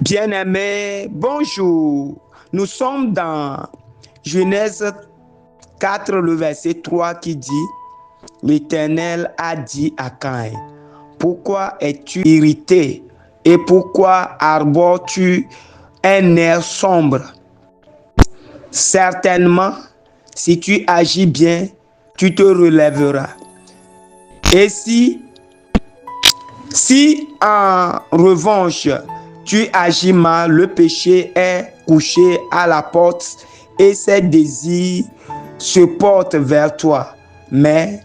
Bien-aimés, bonjour. Nous sommes dans Genèse 4, le verset 3 qui dit: L'Éternel a dit à Caïn, pourquoi es-tu irrité et pourquoi arbores-tu un air sombre? Certainement, si tu agis bien, tu te relèveras. Et si en revanche, tu agis mal, le péché est couché à la porte et ses désirs se portent vers toi, mais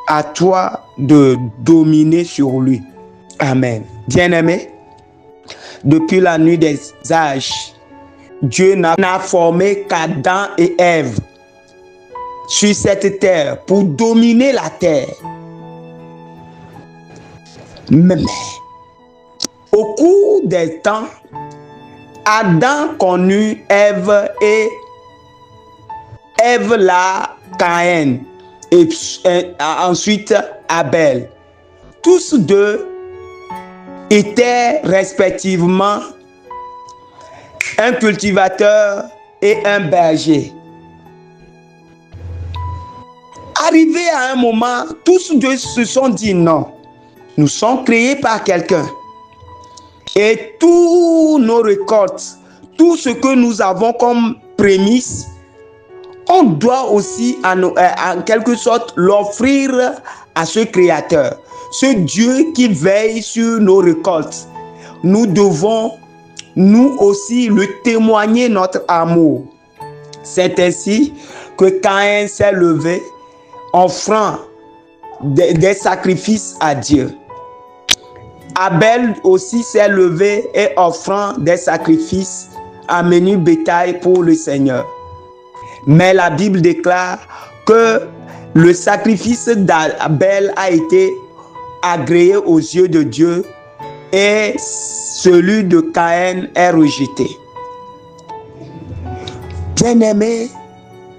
à toi de dominer sur lui. Amen. Bien-aimé, depuis la nuit des âges, Dieu n'a formé qu'Adam et Ève sur cette terre pour dominer la terre. Mais au cours des temps, Adam connut Ève et Ève la Caïn et ensuite Abel. Tous deux étaient respectivement un cultivateur et un berger. Arrivé à un moment, tous deux se sont dit non, nous sommes créés par quelqu'un. Et tous nos récoltes, tout ce que nous avons comme prémisse, on doit aussi en quelque sorte l'offrir à ce Créateur, ce Dieu qui veille sur nos récoltes. Nous devons nous aussi le témoigner notre amour. C'est ainsi que Caïn s'est levé, offrant des sacrifices à Dieu. Abel aussi s'est levé et offrant des sacrifices à menu bétail pour le Seigneur. Mais la Bible déclare que le sacrifice d'Abel a été agréé aux yeux de Dieu et celui de Caïn est rejeté. Bien-aimés,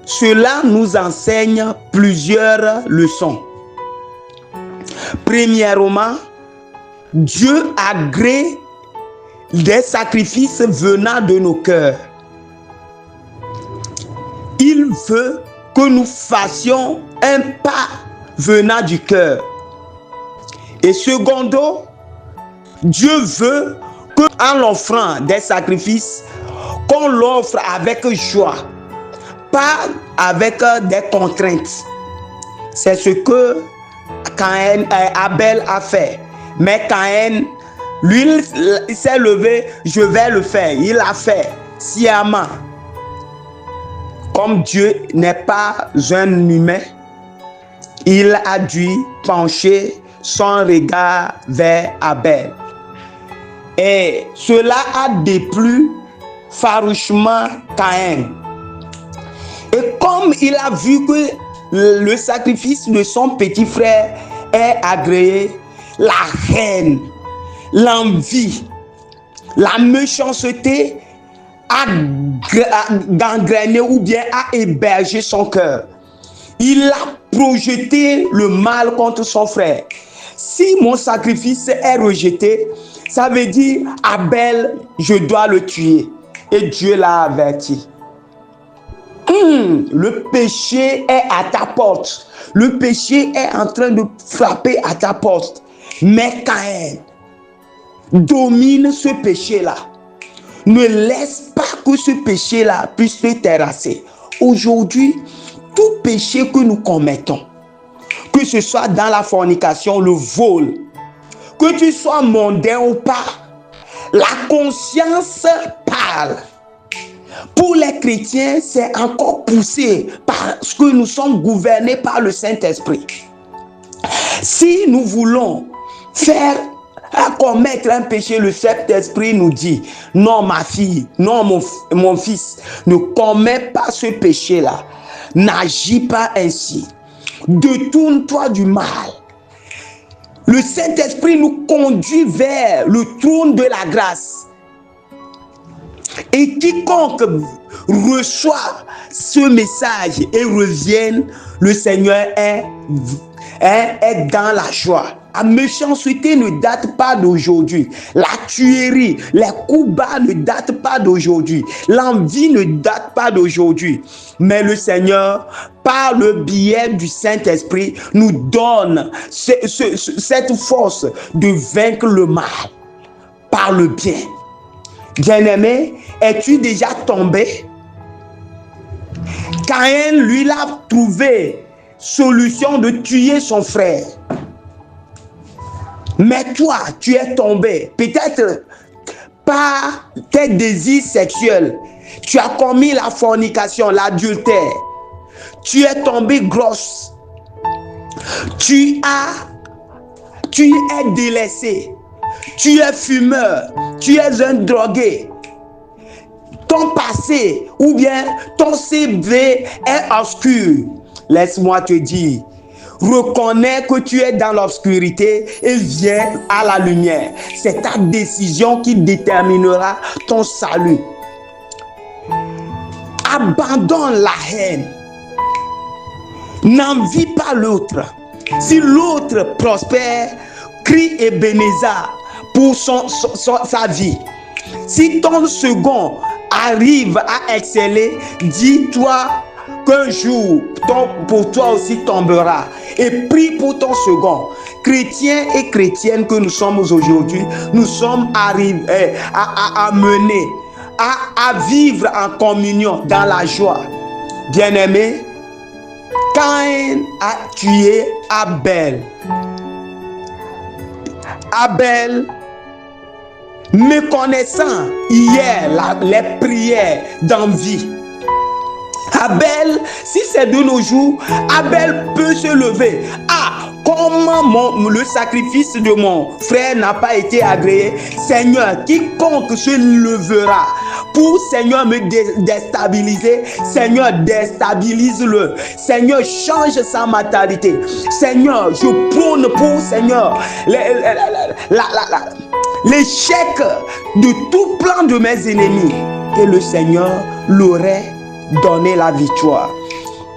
cela nous enseigne plusieurs leçons. Premièrement, Dieu agrée des sacrifices venant de nos cœurs. Il veut que nous fassions un pas venant du cœur. Et secondo, Dieu veut qu'en offrant des sacrifices, qu'on l'offre avec joie, pas avec des contraintes. C'est ce que Abel a fait. Mais Caïn, lui, il s'est levé, je vais le faire. Il l'a fait sciemment. Comme Dieu n'est pas un humain, il a dû pencher son regard vers Abel. Et cela a déplu farouchement Caïn. Et comme il a vu que le sacrifice de son petit frère est agréé, la haine, l'envie, la méchanceté a gangréné ou bien a hébergé son cœur. Il a projeté le mal contre son frère. Si mon sacrifice est rejeté, ça veut dire Abel, je dois le tuer. Et Dieu l'a averti. Le péché est à ta porte. Le péché est en train de frapper à ta porte. Mais Caïn domine ce péché-là. Ne laisse pas que ce péché-là puisse te terrasser. Aujourd'hui, tout péché que nous commettons, que ce soit dans la fornication, le vol, que tu sois mondain ou pas, la conscience parle. Pour les chrétiens, c'est encore poussé parce que nous sommes gouvernés par le Saint-Esprit. Si nous voulons commettre un péché, le Saint-Esprit nous dit: non ma fille, non mon fils, ne commets pas ce péché-là. N'agis pas ainsi. Détourne-toi du mal. Le Saint-Esprit nous conduit vers le trône de la grâce. Et quiconque reçoit ce message et revient, le Seigneur est dans la joie. La méchanceté ne date pas d'aujourd'hui. La tuerie, les coups bas ne datent pas d'aujourd'hui. L'envie ne date pas d'aujourd'hui. Mais le Seigneur, par le biais du Saint-Esprit, nous donne cette force de vaincre le mal par le bien. Bien-aimé, es-tu déjà tombé? Caïn, lui, l'a trouvé solution de tuer son frère. Mais toi, tu es tombé, peut-être par tes désirs sexuels. Tu as commis la fornication, l'adultère. Tu es tombé grosse. Tu es délaissé. Tu es fumeur. Tu es un drogué. Ton passé ou bien ton CV est obscur. Laisse-moi te dire, reconnais que tu es dans l'obscurité et viens à la lumière. C'est ta décision qui déterminera ton salut. Abandonne la haine. N'envie pas l'autre. Si l'autre prospère, crie Ebenezer pour sa vie. Si ton second arrive à exceller, dis-toi qu'un jour, pour toi aussi tombera. Et prie pour ton second. Chrétiens et chrétiennes que nous sommes aujourd'hui, nous sommes arrivés à mener, à vivre en communion dans la joie. Bien-aimé, Caïn a tué Abel. Abel, méconnaissant hier les prières d'envie. Abel, si c'est de nos jours, Abel peut se lever. Comment le sacrifice de mon frère n'a pas été agréé? Seigneur, quiconque se levera pour, Seigneur, me déstabiliser, Seigneur, déstabilise-le. Seigneur, change sa mentalité. Seigneur, je prône pour, Seigneur, l'échec de tout plan de mes ennemis. Et le Seigneur l'aurait donné la victoire.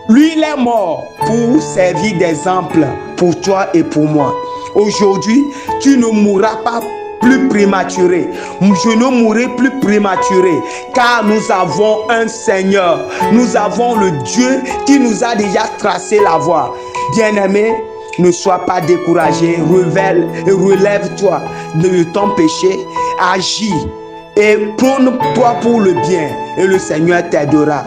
Lui, il est mort pour servir d'exemple pour toi et pour moi. Aujourd'hui, tu ne mourras pas plus prématuré. Je ne mourrai plus prématuré, car nous avons un Seigneur. Nous avons le Dieu qui nous a déjà tracé la voie. Bien-aimé, ne sois pas découragé. Relève-toi de ton péché. Agis et prône-toi pour le bien, et le Seigneur t'aidera.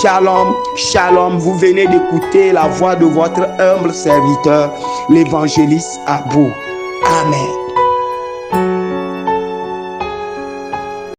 Shalom, shalom. Vous venez d'écouter la voix de votre humble serviteur, l'évangéliste Abou. Amen.